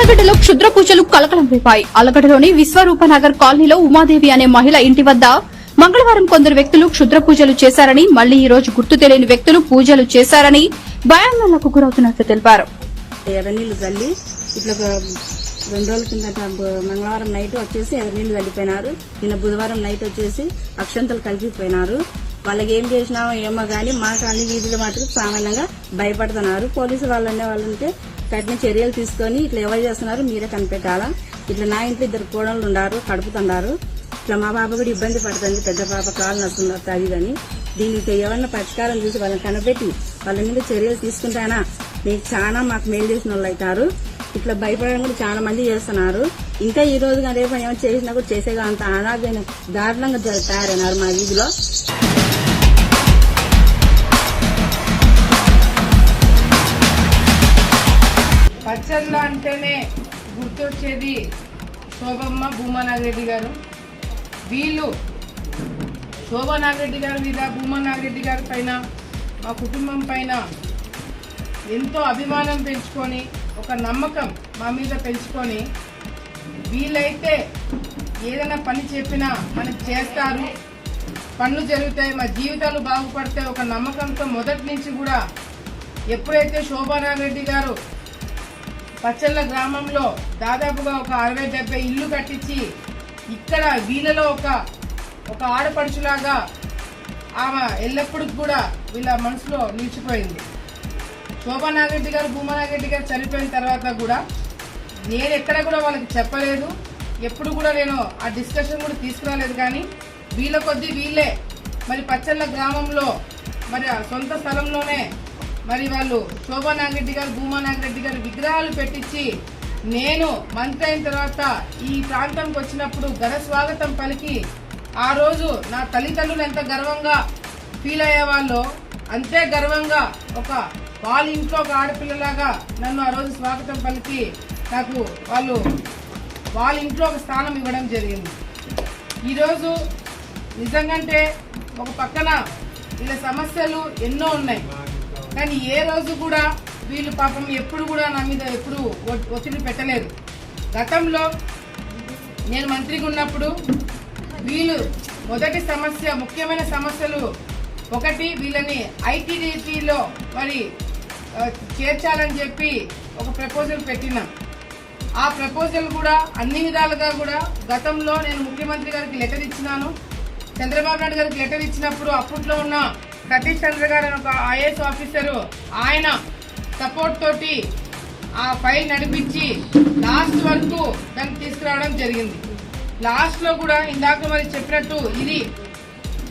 ఆలగడ్డలో క్షుద్ర పూజలు కలకలం రేపాయి. ఆలగడ్డలోని విశ్వరూపనగర్ కాలనీలో ఉమాదేవి అనే మహిళ ఇంటి వద్ద మంగళవారం కొందరు వ్యక్తులు క్షుద్ర పూజలు చేశారని, మళ్లీ ఈ రోజు గుర్తు తెలియని వ్యక్తులు పూజలు చేశారని భయాందోళనకు గురవుతున్నట్లు తెలిపారు. ఎర్రనీళ్లు చల్లి ఇట్లా 2 రోజుల కిందట మంగళవారం నైట్ వచ్చేసి ఎర్రనీళ్లు చల్లిపోయినారు. నిన్న బుధవారం నైట్ వచ్చేసి అక్షంతలు కలిపిపోయినారు. వాళ్ళకి ఏం చేసినామో ఏమో గానీ మాకు అన్ని వీధులు మాత్రం సామాన్యంగా భయపడుతున్నారు. పోలీసు వాళ్ళంటే కఠిన చర్యలు తీసుకొని ఇట్లా ఎవరు చేస్తున్నారు మీరే కనిపెట్టాలా. ఇట్లా నా ఇంట్లో 2 కోడళ్ళు ఉన్నారు, కడుపుతున్నారు. ఇట్లా మా పాప కూడా ఇబ్బంది పడుతుంది, పెద్ద పాప కాలు నడుస్తున్నారు అది కానీ. దీనికి ఎవరన్నా పరిష్కారం చూసి వాళ్ళని కనిపెట్టి వాళ్ళ మీద చర్యలు తీసుకుంటానా మీకు చాలా మాకు మేలు చేసిన వాళ్ళు అవుతారు. ఇట్లా భయపడడం కూడా చాలా మంది చేస్తున్నారు. ఇంకా ఈ రోజు రేపు ఏమైనా చేసినా కూడా చేసేగా అంత అనాథమైన దారుణంగా తయారైనారు మా వీధిలో. పచ్చళ్ళ అంటేనే గుర్తొచ్చేది శోభమ్మ భూమానాగిరెడ్డి గారు. వీళ్ళు శోభానాగిరెడ్డి గారి మీద, భూమానాగిరెడ్డి గారి పైన, మా కుటుంబం పైన ఎంతో అభిమానం పెంచుకొని, ఒక నమ్మకం మా మీద పెంచుకొని, వీళ్ళైతే ఏదైనా పని చెప్పినా మనకి చేస్తారు, పనులు జరుగుతాయి, మా జీవితాలు బాగుపడతాయి ఒక నమ్మకంతో మొదటి నుంచి కూడా ఎప్పుడైతే శోభానాగిరెడ్డి గారు పచ్చళ్ళ గ్రామంలో దాదాపుగా ఒక 60-70 ఇల్లు కట్టించి ఇక్కడ వీళ్ళలో ఒక ఆడపడుచులాగా ఆమె ఎల్లప్పుడూ కూడా వీళ్ళ మనసులో నిలిచిపోయింది. శోభానాగిరెడ్డి గారు, భూమానాగిరెడ్డి గారు చనిపోయిన తర్వాత కూడా నేను ఎక్కడ కూడా వాళ్ళకి చెప్పలేదు, ఎప్పుడు కూడా నేను ఆ డిస్కషన్ కూడా తీసుకురాలేదు. కానీ వీళ్ళ కొద్దీ వీళ్ళే మరి పచ్చళ్ళ గ్రామంలో మరి సొంత స్థలంలోనే మరి వాళ్ళు శోభానాగిరెడ్డి గారు, భూమానాగిరెడ్డి గారు విగ్రహాలు పెట్టించి నేను మంత్రి అయిన తర్వాత ఈ ప్రాంతంకి వచ్చినప్పుడు ఘన స్వాగతం పలికి ఆ రోజు నా తల్లిదండ్రులు ఎంత గర్వంగా ఫీల్ అయ్యేవాళ్ళో అంతే గర్వంగా వాళ్ళ ఇంట్లో ఒక ఆడపిల్లలాగా నన్ను ఆ రోజు స్వాగతం పలికి నాకు వాళ్ళ ఇంట్లో ఒక స్థానం ఇవ్వడం జరిగింది. ఈరోజు నిజంగాంటే ఒక పక్కన వీళ్ళ సమస్యలు ఎన్నో ఉన్నాయి, కానీ ఏ రోజు కూడా వీళ్ళు పాపం ఎప్పుడు కూడా నా మీద ఎప్పుడు ఒత్తిడి పెట్టలేదు. గతంలో నేను మంత్రిగా ఉన్నప్పుడు వీళ్ళు మొదటి సమస్య, ముఖ్యమైన సమస్యలు ఒకటి వీళ్ళని ఐటీడీటీలో మరి చేర్చాలని చెప్పి ఒక ప్రపోజల్ పెట్టినాం. ఆ ప్రపోజల్ కూడా అన్ని విధాలుగా కూడా గతంలో నేను ముఖ్యమంత్రి గారికి లెటర్ ఇచ్చినాను, చంద్రబాబు నాయుడు గారికి లెటర్ ఇచ్చినప్పుడు అప్పట్లో ఉన్న సతీష్ చంద్ర గారు అని ఒక ఐఏఎస్ ఆఫీసరు ఆయన సపోర్ట్ తోటి ఆ ఫైల్ నడిపించి లాస్ట్ వరకు దాన్ని తీసుకురావడం జరిగింది. లాస్ట్ లో కూడా ఇందాక మరి చెప్పినట్టు ఇది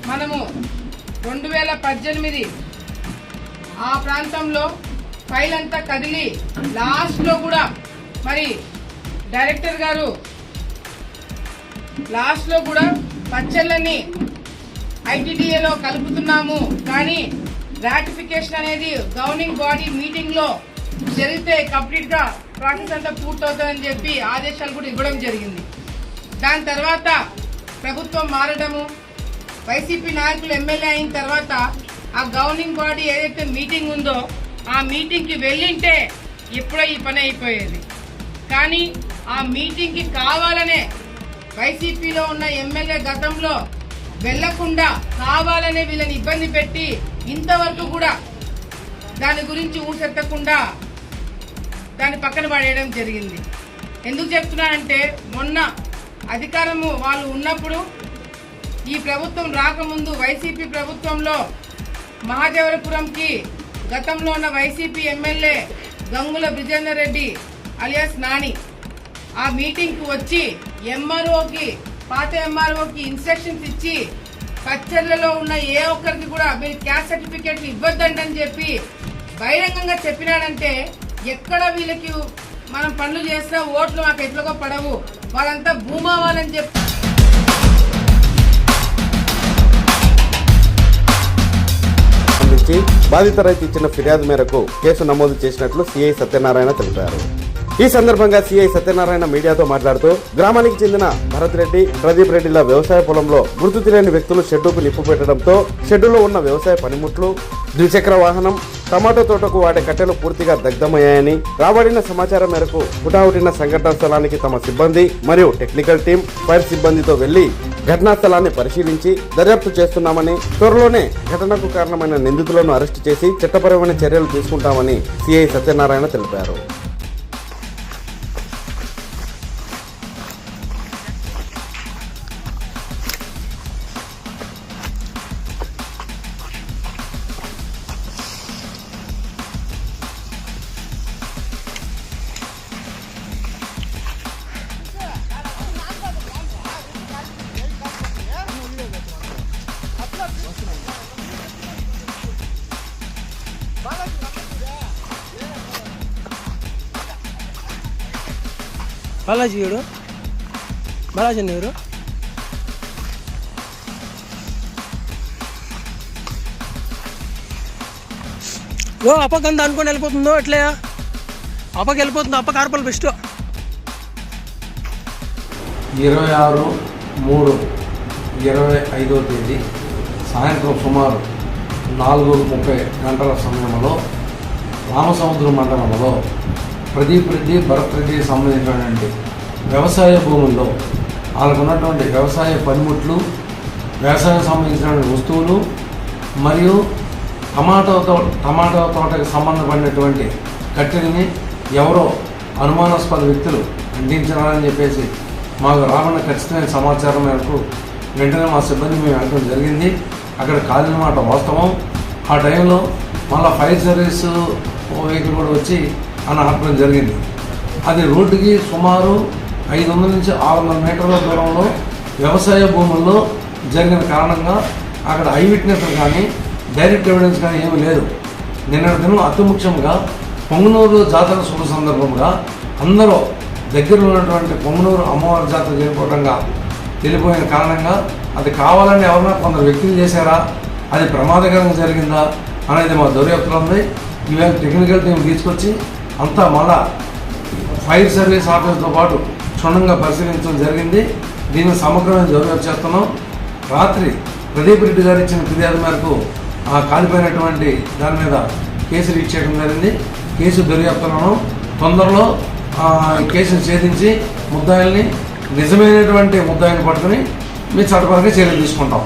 మనము 2018 ఆ ప్రాంతంలో ఫైల్ అంతా కదిలి లాస్ట్ లో కూడా మరి డైరెక్టర్ గారు లాస్ట్ లో కూడా పచ్చళ్ళని ఐటీడీఏలో కలుపుతున్నాము, కానీ రాటిఫికేషన్ అనేది గవర్నింగ్ బాడీ మీటింగ్ లో జరిగితే కంప్లీట్ గా ప్రాసెస్ అంతా పూర్తవుతుందని చెప్పి ఆదేశాలు కూడా ఇవ్వడం జరిగింది. దాని తర్వాత ప్రభుత్వం మారడము, వైసీపీ నాయకులు ఎమ్మెల్యే అయిన తర్వాత ఆ గవర్నింగ్ బాడీ ఏదైతే మీటింగ్ ఉందో ఆ మీటింగ్ కి వెళ్ళింటే ఎప్పుడో ఈ పని అయిపోయేది. కానీ ఆ మీటింగ్ కి కావాలనే వైసీపీలో ఉన్న ఎమ్మెల్యే గతంలో వెళ్లకుండా కావాలనే వీళ్ళని ఇబ్బంది పెట్టి ఇంతవరకు కూడా దాని గురించి ఊసెత్తకుండా దాన్ని పక్కన పడేయడం జరిగింది. ఎందుకు చెప్తున్నానంటే మొన్న అధికారము వాళ్ళు ఉన్నప్పుడు ఈ ప్రభుత్వం రాకముందు వైసీపీ ప్రభుత్వంలో మహాదేవరపురంకి గతంలో ఉన్న YCP MLA Gangula Brijender Reddy alias Nani ఆ మీటింగ్ కు వచ్చి పాత ఎంఆర్ఓకి ఇన్స్ట్రక్షన్స్ ఇచ్చి పచ్చళ్ళలో ఉన్న ఏ ఒక్కరికి కూడా మీరు క్యాస్ట్ సర్టిఫికేట్లు ఇవ్వద్దండి అని చెప్పి బహిరంగంగా చెప్పినాడంటే ఎక్కడ వీళ్ళకి మనం పనులు చేసినా ఓట్లు మాకు ఎట్లగో పడవు, వాళ్ళంతా భూమావాలని చెప్పి బాధిత రైతు ఇచ్చిన ఫిర్యాదు మేరకు కేసు నమోదు చేసినట్లు సిఐ సత్యనారాయణ తెలిపారు. ఈ సందర్భంగా సిఐ సత్యనారాయణ మీడియాతో మాట్లాడుతూ గ్రామానికి చెందిన భరత్ రెడ్డి, ప్రదీప్ రెడ్డిల వ్యవసాయ పొలంలో గుర్తు తెలియని వ్యక్తులు షెడ్డుకు నిప్పు పెట్టడంతో షెడ్డులో ఉన్న వ్యవసాయ పనిముట్లు, ద్విచక్ర వాహనం, టమాటో తోటకు వాడే కట్టెలు పూర్తిగా దగ్ధమయ్యాయని, రాబడిన సమాచారం మేరకు హుటాహుటిన సంఘటనా స్థలానికి తమ సిబ్బంది మరియు టెక్నికల్ టీం, ఫైర్ సిబ్బందితో వెళ్లి ఘటనా స్థలాన్ని పరిశీలించి దర్యాప్తు చేస్తున్నామని, త్వరలోనే ఘటనకు కారణమైన నిందితులను అరెస్టు చేసి చట్టపరమైన చర్యలు తీసుకుంటామని సిఐ సత్యనారాయణ తెలిపారు. బాలాజీ గారు, బాలాజీ అన్న గారు, ఓ అప్పకంత అనుకొని వెళ్ళిపోతుందో ఎట్లే అప్పకి వెళ్ళిపోతుంది. అప్ప కార్పల్ బెస్ట్. 26/3/25 తేదీ సాయంత్రం సుమారు 4:30 గంటల సమయంలో రామసముద్రం మండలంలో ప్రదీప్ రెడ్డి, భరత్ రెడ్డికి సంబంధించినటువంటి వ్యవసాయ భూముల్లో వాళ్ళకున్నటువంటి వ్యవసాయ పనిముట్లు, వ్యవసాయం సంబంధించిన వస్తువులు మరియు టమాటో తోటకి సంబంధపడినటువంటి కట్టెల్ని ఎవరో అనుమానాస్పద వ్యక్తులు అందించారని చెప్పేసి మాకు రాబడిన ఖచ్చితమైన సమాచారం మేరకు వెంటనే మా సిబ్బంది మేము వెళ్ళడం జరిగింది. అక్కడ కాలిన మాట వాస్తవం. ఆ టైంలో మళ్ళీ ఫైర్ సర్వీస్ వెహికల్ కూడా వచ్చి అని ఆపడం జరిగింది. అది రోడ్డుకి సుమారు 500 నుంచి 600 మీటర్ల దూరంలో వ్యవసాయ భూముల్లో జరిగిన కారణంగా అక్కడ ఐ విట్నెస్ కానీ డైరెక్ట్ ఎవిడెన్స్ కానీ ఏమీ లేదు. నిన్నటి దినం అతి ముఖ్యంగా పొంగనూరు జాతర శుభ సందర్భంగా అందరూ దగ్గరలో ఉన్నటువంటి పొంగనూరు అమ్మవారి జాతర జరిగిపోవడంగా వెళ్ళిపోయిన కారణంగా అది కావాలని ఎవరైనా కొందరు వ్యక్తులు చేశారా, అది ప్రమాదకరంగా జరిగిందా అనేది మా దర్యాప్తులో ఉంది. ఈవేళ టెక్నికల్ టీం తీసుకొచ్చి అంతా మళ్ళా ఫైర్ సర్వీస్ ఆఫీస్తో పాటు క్షుణ్ణంగా పరిశీలించడం జరిగింది. దీన్ని సమగ్రమైన దర్యాప్తు చేస్తున్నాం. రాత్రి ప్రదీప్ రెడ్డి గారు ఇచ్చిన ఫిర్యాదు మేరకు ఆ కాలిపోయినటువంటి దాని మీద కేసు రీచ్ చేయడం జరిగింది. కేసు దర్యాప్తులను తొందరలో ఈ కేసును ఛేదించి ముద్దాయిల్ని, నిజమైనటువంటి ముద్దాయిని పట్టుకుని మీ చట్టపరంగా చర్యలు తీసుకుంటాం.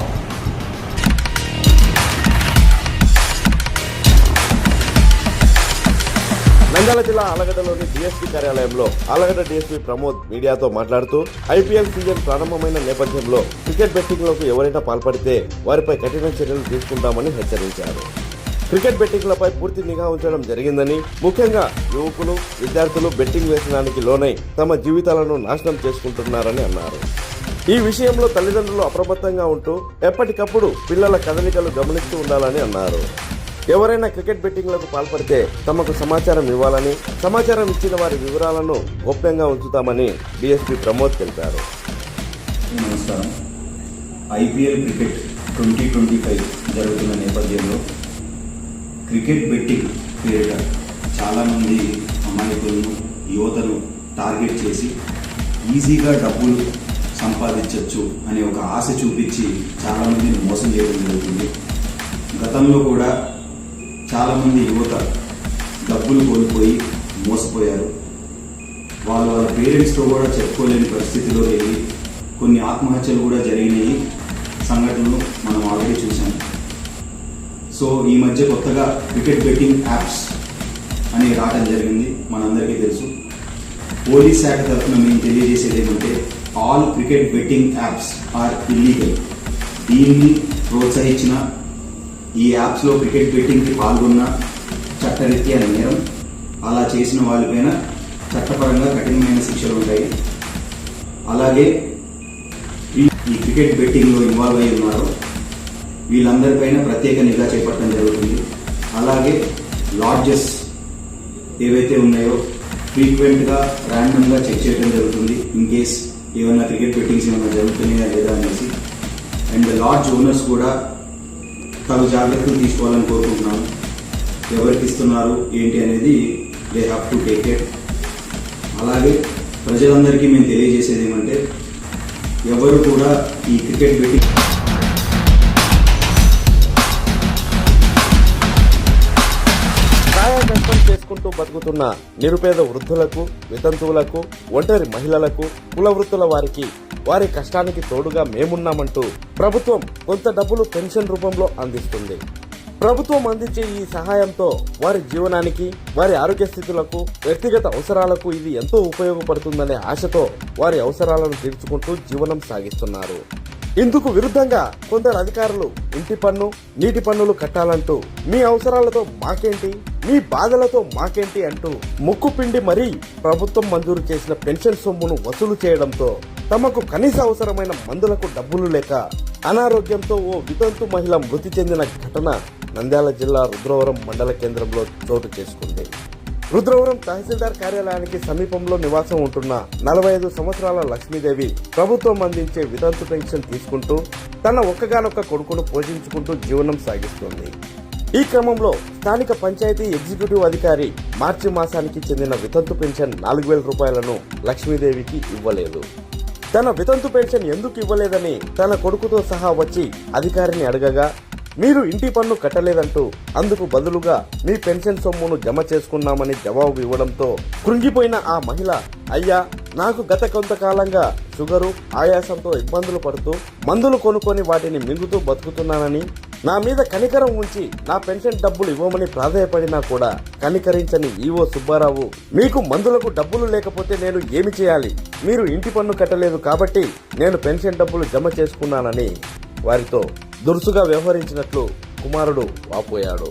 నంద్యాల జిల్లా ఆలగడ్డలోని డిఎస్పీ కార్యాలయంలో ఆలగడ్డ డిఎస్పీ ప్రమోద్ మీడియాతో మాట్లాడుతూ ఐపీఎల్ సీజన్ ప్రారంభమైన నేపథ్యంలో క్రికెట్ బెట్టింగ్లకు ఎవరైనా పాల్పడితే వారిపై కఠిన చర్యలు తీసుకుంటామని హెచ్చరించారు. క్రికెట్ బెట్టింగ్లపై పూర్తి నిఘా ఉంచడం జరిగిందని, ముఖ్యంగా యువకులు, విద్యార్థులు బెట్టింగ్ వేసడానికి లోనై తమ జీవితాలను నాశనం చేసుకుంటున్నారని అన్నారు. ఈ విషయంలో తల్లిదండ్రులు అప్రమత్తంగా ఉంటూ ఎప్పటికప్పుడు పిల్లల కదలికలు గమనిస్తూ ఉండాలని అన్నారు. ఎవరైనా క్రికెట్ బెట్టింగ్లకు పాల్పడితే తమకు సమాచారం ఇవ్వాలని, సమాచారం ఇచ్చిన వారి వివరాలను గోప్యంగా ఉంచుతామని డిఎస్పీ ప్రమోద్ తెలిపారు. నమస్కారం. ఐపీఎల్ క్రికెట్ 2025 జరుగుతున్న నేపథ్యంలో క్రికెట్ బెట్టింగ్ పేరిట చాలామంది అమాయకులను, యువతను టార్గెట్ చేసి ఈజీగా డబ్బులు సంపాదించవచ్చు అనే ఒక ఆశ చూపించి చాలామందిని మోసం చేయడం జరుగుతుంది. గతంలో కూడా చాలామంది యువత డబ్బులు కోల్పోయి మోసపోయారు. వాళ్ళ పేరెంట్స్తో కూడా చెప్పుకోలేని పరిస్థితిలో వెళ్ళి కొన్ని ఆత్మహత్యలు కూడా జరిగినాయి సంఘటనలు మనం ఆల్రెడీ చూసాం. సో ఈ మధ్య కొత్తగా క్రికెట్ బెట్టింగ్ యాప్స్ అనేవి రావడం జరిగింది. మనందరికీ తెలుసు. పోలీస్ శాఖ తరఫున మేము తెలియజేసేది ఏమంటే all cricket betting apps are illegal. దీన్ని ప్రోత్సహించిన, ఈ యాప్స్లో క్రికెట్ బెట్టింగ్కి పాల్గొన్న చట్టరీత్యా నేరం. అలా చేసిన వాళ్ళపైన చట్టపరంగా కఠినమైన శిక్షలు ఉంటాయి. అలాగే ఈ క్రికెట్ బెట్టింగ్లో ఇన్వాల్వ్ అయి ఉన్నారో వీళ్ళందరిపైన ప్రత్యేక నిఘా చేపట్టడం జరుగుతుంది. అలాగే లాడ్జెస్ ఏవైతే ఉన్నాయో ఫ్రీక్వెంట్గా, ర్యాండమ్గా చెక్ చేయడం జరుగుతుంది. ఇన్ కేస్ ఏమైనా క్రికెట్ బెట్టింగ్స్ ఏమైనా జరుగుతున్నాయా లేదా అనేసి. అండ్ లాడ్జ్ ఓనర్స్ కూడా తగు జాగ్రత్తలు తీసుకోవాలని కోరుకుంటున్నాను. ఎవరికి ఇస్తున్నారు ఏంటి అనేది they have to take care. అలాగే ప్రజలందరికీ మేము తెలియజేసేది ఏమంటే ఎవరు కూడా ఈ క్రికెట్ బెట్టింగ్ కష్టం చేసుకుంటూ బతుకుతున్న నిరుపేద వృద్ధులకు, వితంతువులకు, ఒంటరి మహిళలకు, కుల వృత్తుల వారికి వారి కష్టానికి తోడుగా మేమున్నామంటూ ప్రభుత్వం కొంత డబ్బులు పెన్షన్ రూపంలో అందిస్తుంది. ప్రభుత్వం అందించే ఈ సహాయంతో వారి జీవనానికి, వారి ఆరోగ్య స్థితులకు, వ్యక్తిగత అవసరాలకు ఇది ఎంతో ఉపయోగపడుతుందనే ఆశతో వారి అవసరాలను తీర్చుకుంటూ జీవనం సాగిస్తున్నారు. ఇందుకు విరుద్ధంగా కొందరు అధికారులు ఇంటి పన్ను, నీటి పన్నులు కట్టాలంటూ మీ అవసరాలతో మాకేంటి, మీ బాధలతో మాకేంటి అంటూ ముక్కు పిండి మరీ ప్రభుత్వం మంజూరు చేసిన పెన్షన్ సొమ్మును వసూలు చేయడంతో తమకు కనీస అవసరమైన మందులకు డబ్బులు లేక అనారోగ్యంతో ఓ వితంతు మహిళ మృతి చెందిన ఘటన నంద్యాల జిల్లా రుద్రవరం మండల కేంద్రంలో చోటు చేసుకుంది. రుద్రవరం తహసీల్దార్ కార్యాలయానికి సమీపంలో నివాసం ఉంటున్న 45 సంవత్సరాల లక్ష్మీదేవి ప్రభుత్వం అందించే వితంతు పెన్షన్ తీసుకుంటూ తన ఒక్కగానొక్క కొడుకును పోషించుకుంటూ జీవనం సాగిస్తుంది. ఈ క్రమంలో స్థానిక పంచాయతీ ఎగ్జిక్యూటివ్ అధికారి మార్చి మాసానికి చెందిన వితంతు పెన్షన్ 4,000 రూపాయలను లక్ష్మీదేవికి ఇవ్వలేదు. తన వితంతు పెన్షన్ ఎందుకు ఇవ్వలేదని తన కొడుకుతో సహా వచ్చి అధికారిని అడగగా, మీరు ఇంటి పన్ను కట్టలేదంటూ అందుకు బదులుగా మీ పెన్షన్ సొమ్మును జమ చేసుకున్నామని జవాబు ఇవ్వడంతో కృంగిపోయిన ఆ మహిళ, అయ్యా నాకు గత కొంతకాలంగా షుగరు, ఆయాసంతో ఇబ్బందులు పడుతూ మందులు కొనుక్కొని వాటిని మింగుతూ బతుకుతున్నానని, నా మీద కనికరం ఉంచి నా పెన్షన్ డబ్బులు ఇవ్వమని ప్రాధాయపడినా కూడా కనికరించని ఈవో సుబ్బారావు, మీకు మందులకు డబ్బులు లేకపోతే నేను ఏమి చేయాలి, మీరు ఇంటి పన్ను కట్టలేదు కాబట్టి నేను పెన్షన్ డబ్బులు జమ చేసుకున్నానని వారితో దురుసుగా వ్యవహరించినట్లు కుమారుడు వాపోయాడు.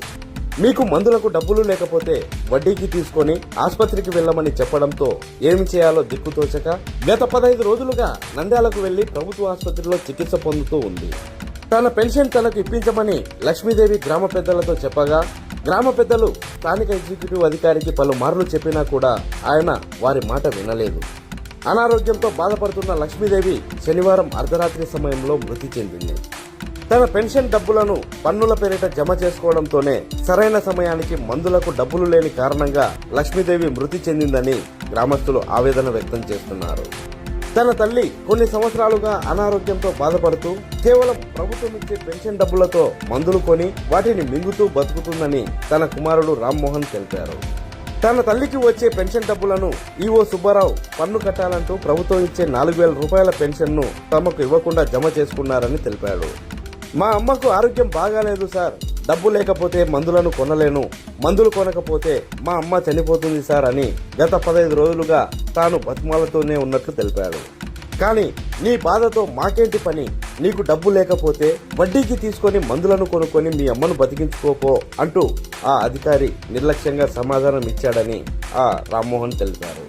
మీకు మందులకు డబ్బులు లేకపోతే వడ్డీకి తీసుకొని ఆసుపత్రికి వెళ్లమని చెప్పడంతో ఏమి చేయాలో దిక్కుతోచక గత 15 రోజులుగా నంద్యాలకు వెళ్లి ప్రభుత్వ ఆసుపత్రిలో చికిత్స పొందుతూ ఉంది. తన పెన్షన్ తనకు ఇప్పించమని లక్ష్మీదేవి గ్రామ పెద్దలతో చెప్పగా గ్రామ పెద్దలు స్థానిక ఎగ్జిక్యూటివ్ అధికారికి పలుమార్లు చెప్పినా కూడా ఆయన వారి మాట వినలేదు. అనారోగ్యంతో బాధపడుతున్న లక్ష్మీదేవి శనివారం అర్ధరాత్రి సమయంలో మృతి చెందింది. తన పెన్షన్ డబ్బులను పన్నుల పేరిట జమ చేసుకోవడంతోనే సరైన సమయానికి మందులకు డబ్బులు లేని కారణంగా లక్ష్మీదేవి మృతి చెందిందని గ్రామస్తులు ఆవేదన వ్యక్తం చేస్తున్నారు. తన తల్లి కొన్ని సంవత్సరాలుగా అనారోగ్యంతో బాధపడుతూ కేవలం ప్రభుత్వం ఇచ్చే పెన్షన్ డబ్బులతో మందులు కొని వాటిని మింగుతూ బతుకుతుందని తన కుమారుడు రామ్మోహన్ తెలిపారు. తన తల్లికి వచ్చే పెన్షన్ డబ్బులను ఈవో సుబ్బారావు పన్ను కట్టాలంటూ ప్రభుత్వం ఇచ్చే 4,000 రూపాయల పెన్షన్ను తమకు ఇవ్వకుండా జమ చేసుకున్నారని తెలిపాడు. మా అమ్మకు ఆరోగ్యం బాగాలేదు సార్, డబ్బు లేకపోతే మందులను కొనలేను, మందులు కొనకపోతే మా అమ్మ చనిపోతుంది సార్ అని గత 15 రోజులుగా తాను బతిమాలతోనే ఉన్నట్లు తెలిపాడు. కానీ నీ బాధతో మాకేంటి పని, నీకు డబ్బు లేకపోతే వడ్డీకి తీసుకొని మందులను కొనుక్కొని మీ అమ్మను బతికించుకోపో అంటూ ఆ అధికారి నిర్లక్ష్యంగా సమాధానం ఇచ్చాడని ఆ రామ్మోహన్ తెలిపారు.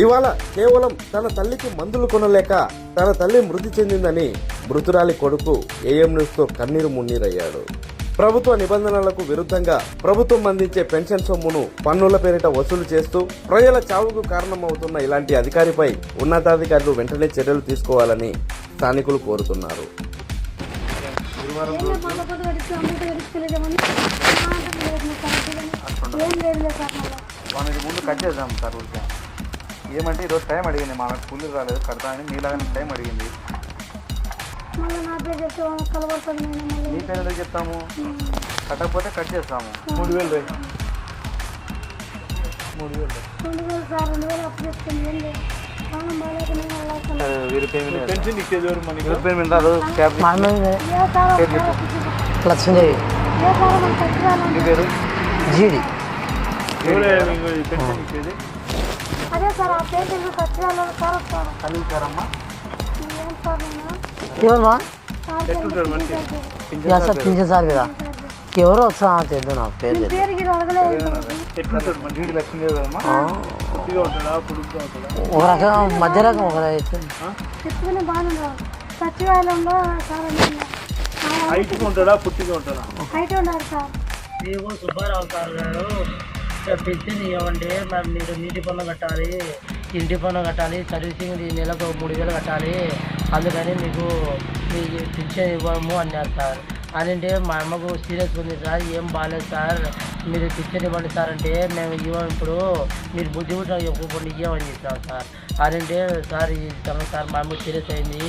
ఇవాళ కేవలం తన తల్లికి మందులు కొనలేక తన తల్లి మృతి చెందిందని మృతురాలి కొడుకు ఏఎం న్యూస్తో కన్నీరు మున్నీరయ్యాడు. ప్రభుత్వ నిబంధనలకు విరుద్ధంగా ప్రభుత్వం అందించే పెన్షన్ సొమ్మును పన్నుల పేరిట వసూలు చేస్తూ ప్రజల చావుకు కారణమవుతున్న ఇలాంటి అధికారిపై ఉన్నతాధికారులు వెంటనే చర్యలు తీసుకోవాలని స్థానికులు కోరుతున్నారు. ముందు కట్ చేద్దాం సార్. ఏమంటే ఈరోజు టైం అడిగింది, మా కూలి రాలేదు, కడతా అని మీలాగానే టైం అడిగింది. నీ పేరు ఎందుకు చెప్తాము, కట్టకపోతే కట్ చేస్తాము. 3,000 లక్ష్మీదేవి పేరు జీడి ఎవరమ్మా సార్ పింఛన్ సార్ కదా ఎవరో వచ్చా తెలియదు, నాకు పేరు ఒక రకం మధ్య రకం ఒక సచివాలయంలో ఉంటాడా పుట్టిగా ఉంటాడా? ఏవో సుబ్బారావు సార్ గారు పెన్షన్ ఇవ్వండి, మరి మీరు నీటి పన్ను కట్టాలి, ఇంటి పన్ను కట్టాలి, సర్వీసింగ్ నెలకు 3,000 కట్టాలి, అందుకని మీకు మీ పెన్షన్ ఇవ్వము అన్నారు సార్. అంటే మా అమ్మకు సీరియస్ ఉంది సార్, ఏం బాగాలేదు సార్, మీరు పింఛన్ ఇవ్వండి సార్ అంటే మేము ఇవ్వం, ఇప్పుడు మీరు బుద్ధి కూడా చెప్పుకోండి ఇవ్వమని చెప్పినాం సార్. అదంటే సార్ ఇస్తాము సార్, మా అమ్మకు సీరియస్ అయింది,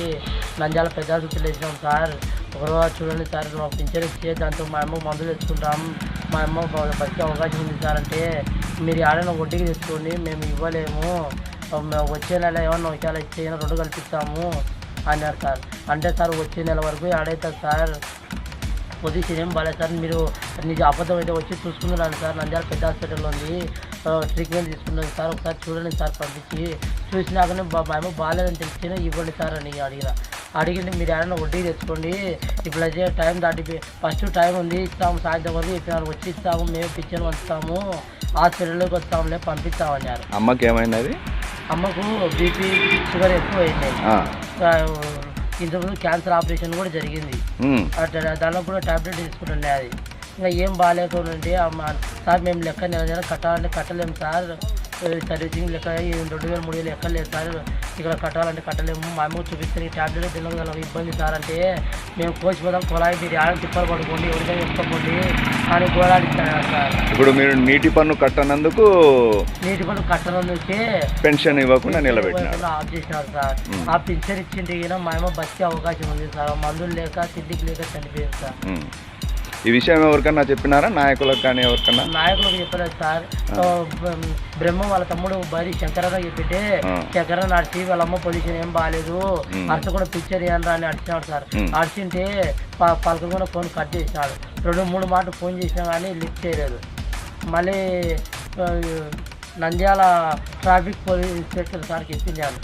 నంద్యాల పెద్ద హాస్పిటల్ వేసినాం సార్, ఒకరోజు చూడండి సార్ మాకు పింఛన్ ఇచ్చే దాంతో మా అమ్మకు మందులు తెచ్చుకుంటాం, మా అమ్మ బతికే అవకాశం ఉంది సార్ అంటే మీరు ఆడైనా వడ్డీకి తెచ్చుకోండి, మేము ఇవ్వలేము, వచ్చే నెల ఏమన్నా ఒకవేళ ఇచ్చే 2 కల్పిస్తాము అన్నారు సార్. అంటే సార్ వచ్చే నెల వరకు ఆడవుతుంది సార్, పొజిషన్ ఏం బాగాలేదు సార్, మీరు నిజ అబద్ధం అయితే వచ్చి చూసుకున్నాను సార్, నంద్యాల పెద్ద హాస్పిటల్లో ఉంది, ట్రీట్మెంట్ తీసుకున్నాను సార్, ఒకసారి చూడండి సార్ పంపించి, చూసినాకనే మేము బాగాలేదని తెలిస్తేనే ఇవ్వండి సార్ అని అడిగింది. మీరు ఏమైనా వడ్డీ తెచ్చుకోండి, ఇప్పుడు అయితే టైం దాటి ఫస్ట్ టైం ఉంది ఇస్తాము, సాయంత్రం వరకు చెప్పినారు వచ్చి ఇస్తాము, మేము పింఛన్ పంచుతాము, హాస్పిటల్లోకి వస్తాములే పంపిస్తామన్నారు. అమ్మకి ఏమైనది? అమ్మకు బీపీ షుగర్ ఎక్కువ అయింది, ఇంతకుముందు క్యాన్సర్ ఆపరేషన్ కూడా జరిగింది, దానిలో కూడా టాబ్లెట్ తీసుకుంటుండే, అది ఇంకా ఏం బాగాలేకుంటే సార్ మేము లెక్క నెల కట్టాలంటే కట్టలేము సార్, సర్వీసింగ్ లెక్క 2000 3000 ఎక్కలేదు సార్, ఇక్కడ కట్టాలంటే కట్టలేము, మా అమ్మకు చూపిస్తే టాబ్లెట్ తినగల ఇబ్బంది సార్ అంటే మేము కోసిపోదాం కొలాయి మీరు ఆడ తిప్పలు పడుకోండి, ఎవరికైనా ఎత్తుకోండి అని గోడాడిస్తాను సార్. ఇప్పుడు మీరు నీటి పన్ను కట్టనందుకు పెన్షన్ ఇవ్వకుండా నిలబెట్టినారు, ఆఫ్ చేసినారు సార్. ఆ పెన్షన్ ఇచ్చింటే మా అమ్మ బతికే అవకాశం ఉంది సార్, మందులు లేక తిండికి లేక చనిపోయింది సార్. ఈ విషయం ఎవరికన్నా చెప్పినారా, నాయకులకు కానీ ఎవరికన్నా? నాయకులకు చెప్పలేదు సార్, బ్రహ్మ వాళ్ళ తమ్ముడు బరి శంకరరావు చెప్పింటే శంకర నడిచి వాళ్ళ అమ్మ పొజిషన్ ఏం బాగాలేదు, అర్చ కూడా పిక్చర్ ఇవ్వండి అని అడిచినాడు సార్. అడిచింటే పలకకుండా ఫోన్ కట్ చేసినాడు, 2-3 మాటలు ఫోన్ చేసినా కానీ లిఫ్ట్ చేయలేదు. మళ్ళీ నంద్యాల ట్రాఫిక్ పోలీస్ ఇన్స్పెక్టర్ సార్కి చెప్పించాను,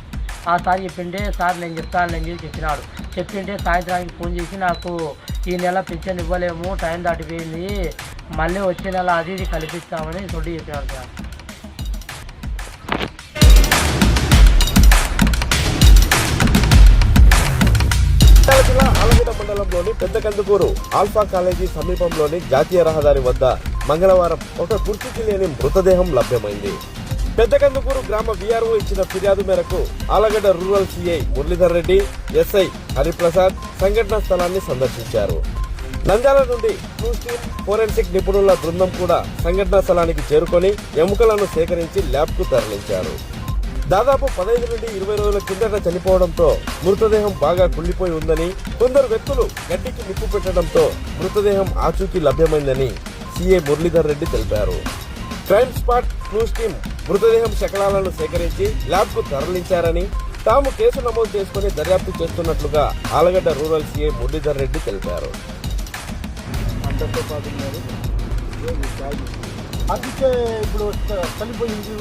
ఆ సార్ చెప్పింటే సార్ నేను చెప్తాను చెప్పినాడు, చెప్పింటే సాయంత్రానికి ఫోన్ చేసి నాకు ఈ నెల పింఛన్ ఇవ్వలేము, టైం దాటిపోయింది, మళ్ళీ వచ్చే నెల అది ఇది కల్పిస్తామని తొడ్డి చెప్పినాడు సార్. జిల్లా ఆలగడ్డ మండలంలోని పెద్ద కందుకూరు ఆల్ఫా కాలేజీ సమీపంలోని జాతీయ రహదారి వద్ద మంగళవారం ఒక గుర్తుకి లేని మృతదేహం లభ్యమైంది. పెద్ద కందుకూరు గ్రామ వీఆర్ఓ ఇచ్చిన ఫిర్యాదు మేరకు Allagadda rural CI Muralidhar Reddy, SI Hariprasad సంఘటనా స్థలాన్ని సందర్శించారు. నంద్యాల నుండి క్లూస్ టీమ్, ఫోరెన్సిక్ నిపుణుల బృందం కూడా సంఘటనా స్థలానికి చేరుకొని ఎముకలను సేకరించి ల్యాబ్ కు తరలించారు. దాదాపు 15 నుండి 20 రోజుల కిందట చనిపోవడంతో మృతదేహం బాగా కుళ్లిపోయి ఉందని, కొందరు వ్యక్తులు గడ్డికి నిప్పు పెట్టడంతో మృతదేహం ఆచూకీ లభ్యమైందని సిఐ మురళీధర్ రెడ్డి తెలిపారు. క్రైమ్ స్పాట్ క్లూస్ టీమ్ మృతదేహం శకలాలను సేకరించి ల్యాబ్ కు తరలించారని, తాము కేసు నమోదు చేసుకుని దర్యాప్తు చేస్తున్నట్లుగా ఆలగడ్డ రూరల్ సిఐ మురళీధర్ రెడ్డి తెలిపారు. ఇప్పుడు చనిపోయింది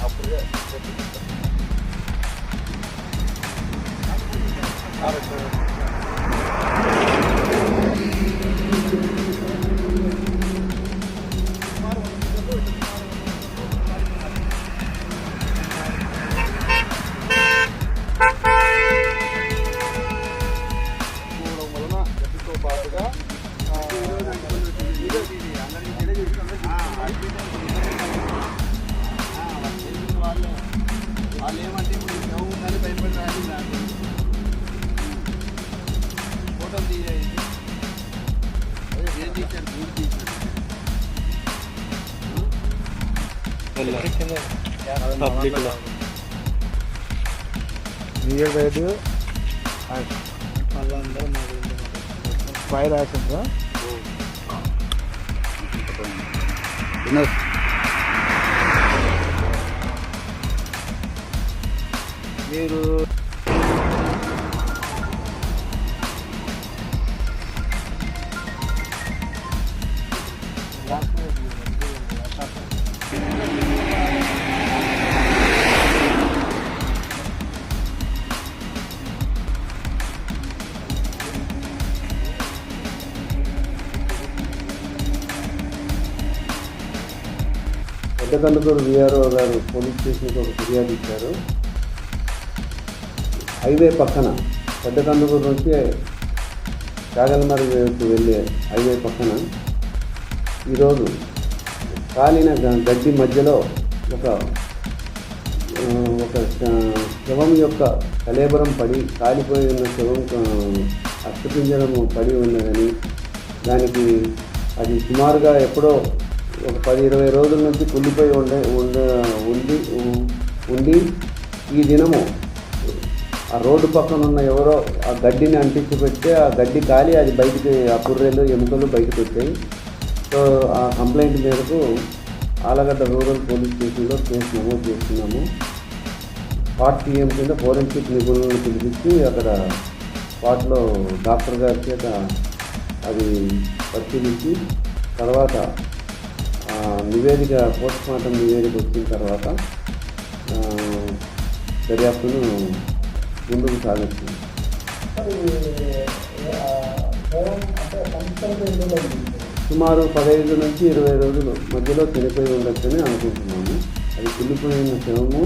అప్పుడే వాళ్ళు ఏమంటే ఇప్పుడు ఉందని భయపడి రాదు ఫోటోలు తీయాలి, ఏం తీశారు పూర్తి తీశారు. ఫైర్ యాక్షన్ మీరు పెద్ద కందుకూరు వీఆర్ఓ గారు పోలీస్ స్టేషన్కి ఒక ఫిర్యాదు ఇచ్చారు. హైవే పక్కన పెద్ద కందుకూరు నుంచి కాగలమరి వెళ్ళే హైవే పక్కన ఈరోజు కాలిన గడ్డి మధ్యలో ఒక ఒక శవం యొక్క కళేబరం పడి కాలిపోయి ఉన్న శవం అస్థిపింజరము పడి ఉన్నదని, దానికి అది సుమారుగా ఎప్పుడో ఒక 10-20 రోజుల నుంచి కుళ్ళిపోయి ఉండి ఈ దినము ఆ రోడ్డు పక్కన ఉన్న ఎవరో ఆ గడ్డిని అంటించి పెడితే ఆ గడ్డి కాలి అది బయటికి ఆ పుర్రెలు ఎముకలు బయటకు వచ్చాయి. సో ఆ కంప్లైంట్ మేరకు ఆలగడ్డ రూరల్ పోలీస్ స్టేషన్లో కేసు నమోదు చేస్తున్నాము. స్పాట్ PM కింద ఫోరెన్సిక్ నిపుణులను పిలిపించి అక్కడ స్పాట్లో డాక్టర్ గారి చేత అది పరిశీలించి తర్వాత నివేదిక పోస్ట్మార్టం నివేదిక వచ్చిన తర్వాత దర్యాప్తును ముందుకు సాగుతుంది. సుమారు 15 నుంచి 20 రోజుల మధ్యలో చనిపోయి ఉండొచ్చని అనుకుంటున్నాము. అది కుళ్ళిపోయిన శవము.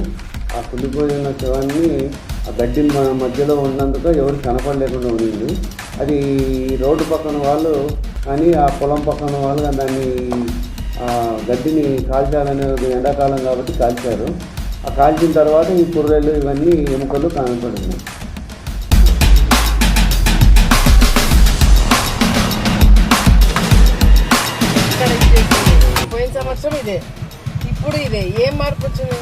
ఆ కుళ్ళిపోయిన శవాన్ని ఆ గడ్డి మధ్యలో ఉన్నందుకు ఎవరు కనపడలేకుండా ఉండింది. అది రోడ్డు పక్కన వాళ్ళు కానీ ఆ పొలం పక్కన వాళ్ళు కానీ దాన్ని గడ్డిని కాల్చాలనే ఎండాకాలం కాబట్టి కాల్చారు. ఆ కాల్చిన తర్వాత ఈ పుర్రెలు ఇవన్నీ ఎముకలు కనపడుతున్నాయి. పోయిన సంవత్సరం ఇదే, ఇప్పుడు ఇదే. ఏం మార్పు వచ్చింది?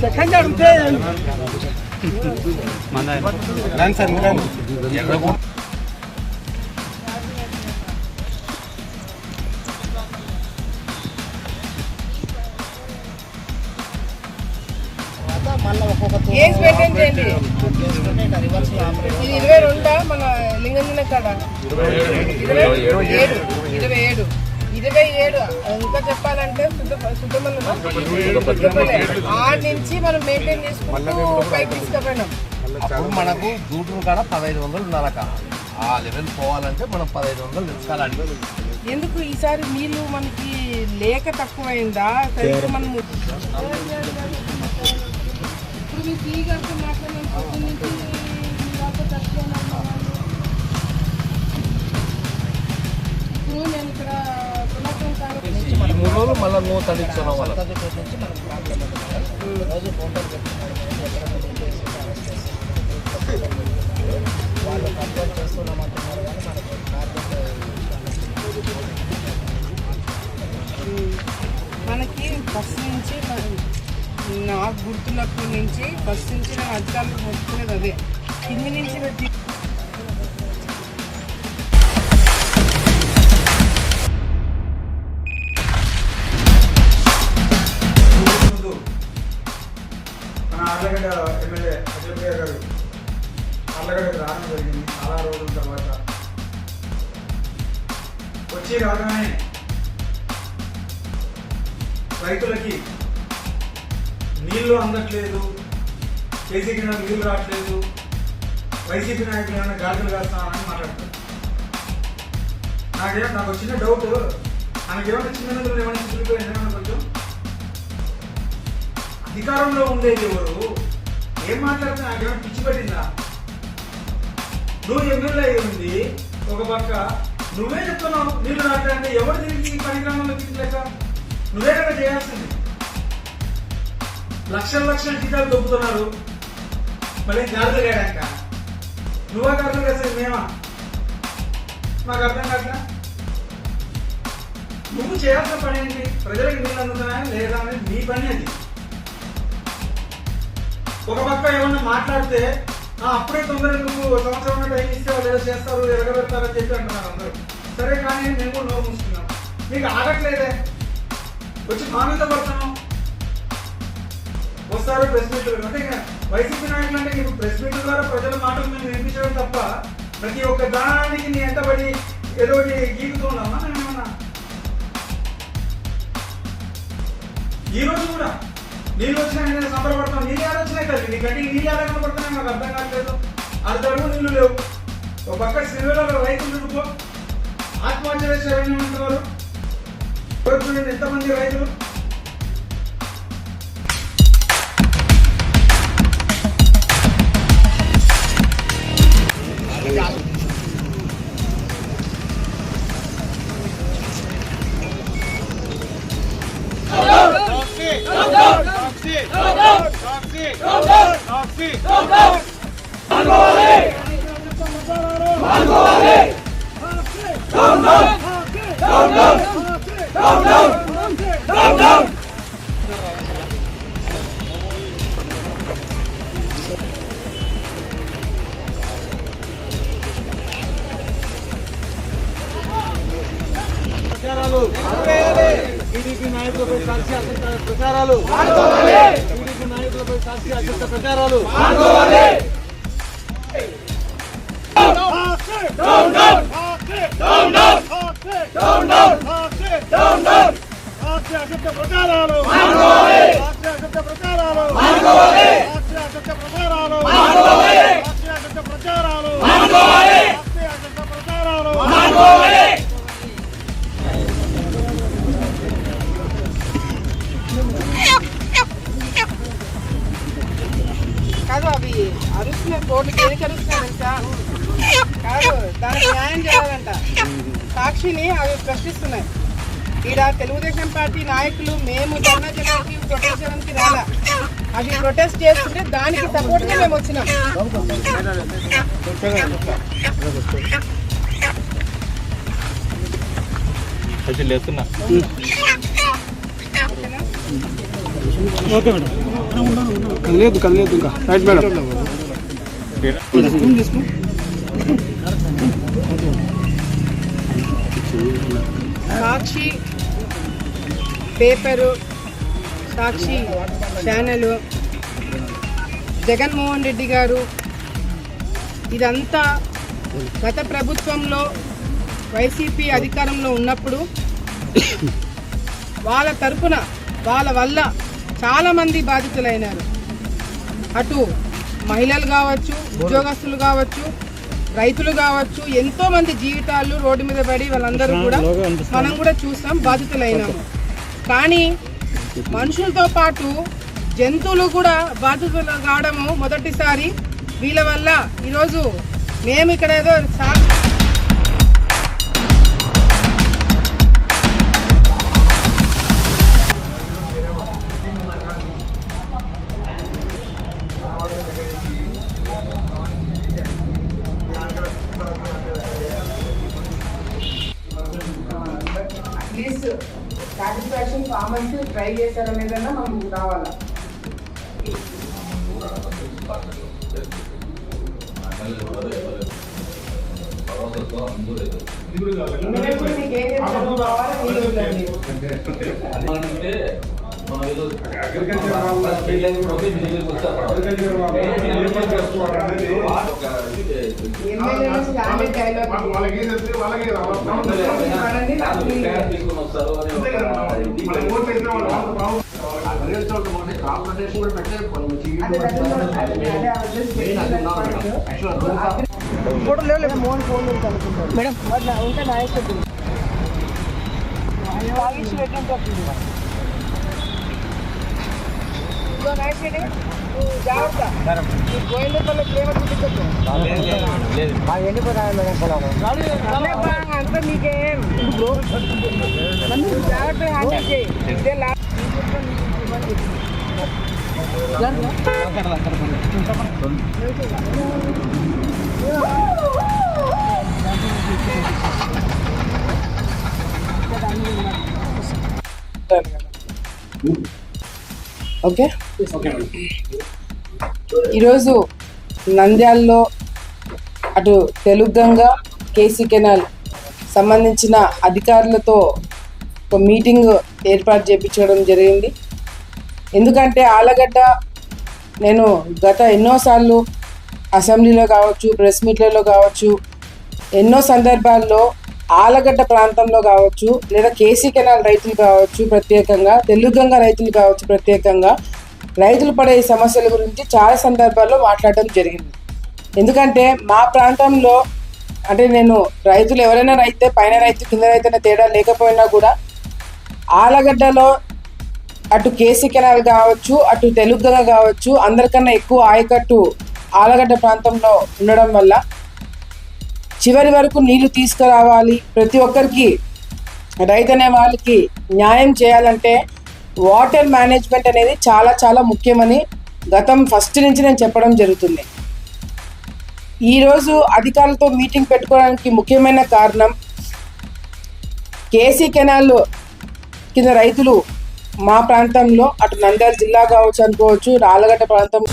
సెకండ్ అడిగితే కేసు మెయింటైన్ చేయండి. ఇది 22 మన లింగంజన కాడ 27 ఇంకా చెప్పాలంటే ఆడి నుంచి మనం మెయింటైన్ చేసుకుంటూ పైకి తీసుకుపోయినాం. అప్పుడు మనకు గూటూరు కాడ 1500 ఉండాలక. ఆ లెవెల్ పోవాలంటే మనం 1500 తెచ్చుకోవాలి. ఎందుకు ఈసారి నీళ్ళు మనకి లేక తక్కువైందా? మనం ఇప్పుడు మీ టీ గారితో మాట్లాడిన పొద్దున్న నుంచి ఇప్పుడు నేను ఇక్కడ ఈ 3 రోజులు మళ్ళీ నువ్వు తడిస్తున్నావు వాళ్ళ మనకి ఫస్ట్ నుంచి నాకు గుర్తున్నప్పటి నుంచి ఫస్ట్ నుంచి నేను అధికారులకు మొత్తుకునేది అదే, కింది నుంచి పెట్టి మన ఆళ్ళగడ్డ ఎమ్మెల్యే అజయ్ గారు ఆళ్ళగడ్డకు రావడం జరిగింది. చాలా రోజుల తర్వాత వచ్చి రాగానే రైతులకి నీళ్లు అందట్లేదు, కేసీ కింద నీళ్లు రావట్లేదు, వైసీపీ నాయకులు ఏమైనా గాజులు కాస్తామని మాట్లాడతారు. నాకు వచ్చిన డౌట్, మనకేమైనా చిన్న నదులు ఏమైనా చిక్కుపోయిందేమన్నా కొంచెం అధికారంలో ఉండేది ఎవరు? ఏం మాట్లాడితే నాకేమైనా పిచ్చి పట్టిందా? నువ్వు ఎమ్మెల్యే అయి ఉంది, ఒక పక్క నువ్వే చెప్తున్నావు నీళ్లు రావట్లంటే ఎవరు తిరిగి పరిగ్రామంలో తిరిగిలేక నువ్వే కదా చేయాల్సింది. లక్షల జీతాలు దొబ్బుతున్నారు, మళ్ళీ గాజులు వేయడాక నువ్వే గాజులు వేసేది మేమా? మాకు అర్థం కాక నువ్వు చేయాల్సిన పని ఏంటి? ప్రజలకు నీళ్ళు అందుతున్నాయా లేదా అనేది నీ పని. అది ఒక పక్క ఏమన్నా మాట్లాడితే అప్పుడే తొందరగా నువ్వు సంవత్సరం టైం ఇస్తే వాళ్ళు ఏదో చేస్తారు ఎరగబెడతారని చెప్పి అంటున్నారు అందరూ. సరే కానీ మేము కూడా నోరు మూసుకున్నాం. మీకు ఆగట్లేదే, వచ్చి మా మీద పడుతున్నాం. వస్తారు ప్రెస్ మీట్లు అంటే వైసీపీ నాయకులు అంటే నీకు ప్రెస్ మీట్ల ద్వారా ప్రజల మాటలు మేము వినిపించడం తప్ప ప్రతి ఒక్క దానికి నీ ఎంతబడి ఏదో గీకుతూ ఉన్నామా? మేమేమన్నా ఈ రోజు కూడా నీళ్ళు వచ్చినాయి నేను సంబరపడతాను. నీళ్ళు ఆలోచనే కదా, నీ గడ్డి నీళ్ళు ఆలోచన పడుతున్నాయి, నాకు అర్థం కావట్లేదు. అది తరుగు నీళ్లు లేవు. ఒక పక్క శ్రీవేళలో రైతులు చుడుకో ఆత్మహత్య చేసి అంటున్నారు. చూడండి ఎంతమంది రైతులు. టీడీపీ నాయకులపై సాక్షి అసత్య ప్రచారాలు టీడీపీ నాయకులపై సాక్షి అసత్య ప్రచారాలు కాదు అవి అరుస్తున్నాయి, కోర్టుకి ఏది అరుస్తున్నాయి తెలుసా? కాదు, దానికి న్యాయం చేయాలంట. సాక్షిని అవి ప్రశ్నిస్తున్నాయి. ఈడ తెలుగుదేశం పార్టీ నాయకులు మేము ధర్నా చేయడానికి ప్రొటెస్ట్ చేయడానికి రాలా, అవి ప్రొటెస్ట్ చేస్తుంటే దానికి సపోర్ట్ గా మేము వచ్చినాం. ఓకే మేడం, కదలేదు ఇంకా రైట్ మేడం. సాక్షి పేపరు, సాక్షి ఛానల్, జగన్మోహన్ రెడ్డి గారు ఇదంతా గత ప్రభుత్వంలో వైసీపీ అధికారంలో ఉన్నప్పుడు వాళ్ళ తరపున వాళ్ళ వల్ల చాలామంది బాధితులైనారు. అటు మహిళలు కావచ్చు, ఉద్యోగస్తులు కావచ్చు, రైతులు కావచ్చు, ఎంతో మంది జీవితాలు రోడ్డు మీద పడి వాళ్ళందరూ కూడా మనం కూడా చూస్తాం, బాధితులైనాము. కానీ మనుషులతో పాటు జంతువులు కూడా బాధితులు కావడము మొదటిసారి. వీళ్ళ వల్ల ఈరోజు మేము ఇక్కడ ఏదో అట్లీస్ట్ సాటిస్ఫాక్షన్ ఫార్మర్స్ ట్రై చేశారనేదన్నా మనకు రావాలా. మేడం ఉంటే నాయకుడు జాగ్రత్త గోవిందపల్లి ప్రేమ చూపించచ్చు అంతా మీకేం జాగ్రత్త హ్యాండిల్ చేయి. ఇదే ఓకే. ఈరోజు నంద్యాలలో అటు తెలుగంగ కేసీ కెనాల్ సంబంధించిన అధికారులతో ఒక మీటింగ్ ఏర్పాటు చేయించడం జరిగింది. ఎందుకంటే ఆలగడ్డ నేను గత ఎన్నోసార్లు అసెంబ్లీలో కావచ్చు, ప్రెస్ మీట్లలో కావచ్చు, ఎన్నో సందర్భాల్లో ఆలగడ్డ ప్రాంతంలో కావచ్చు, లేదా కేసీ కెనాల్ రైతులు కావచ్చు, ప్రత్యేకంగా తెలుగంగ రైతులు కావచ్చు, ప్రత్యేకంగా రైతులు పడే సమస్యల గురించి చాలా సందర్భాల్లో మాట్లాడడం జరిగింది. ఎందుకంటే మా ప్రాంతంలో అంటే నేను రైతులు ఎవరైనా రైతే పైన రైతు కింద రైతు అనే తేడా లేకపోయినా కూడా ఆలగడ్డలో అటు కేసీ కెనాల్ కావచ్చు, అటు తెలుగంగ కావచ్చు, అందరికన్నా ఎక్కువ ఆయకట్టు ఆలగడ్డ ప్రాంతంలో ఉండడం వల్ల చివరి వరకు నీళ్లు తీసుకురావాలి, ప్రతి ఒక్కరికి రైతు అనే వాళ్ళకి న్యాయం చేయాలంటే వాటర్ మేనేజ్మెంట్ అనేది చాలా చాలా ముఖ్యమని గతం ఫస్ట్ నుంచి నేను చెప్పడం జరుగుతుంది. ఈరోజు అధికారులతో మీటింగ్ పెట్టుకోవడానికి ముఖ్యమైన కారణం కేసీ కెనాల్ కింద రైతులు మా ప్రాంతంలో అటు నంద్యాల జిల్లా కావచ్చు అనుకోవచ్చు, రాళ్ళగడ్డ ప్రాంతం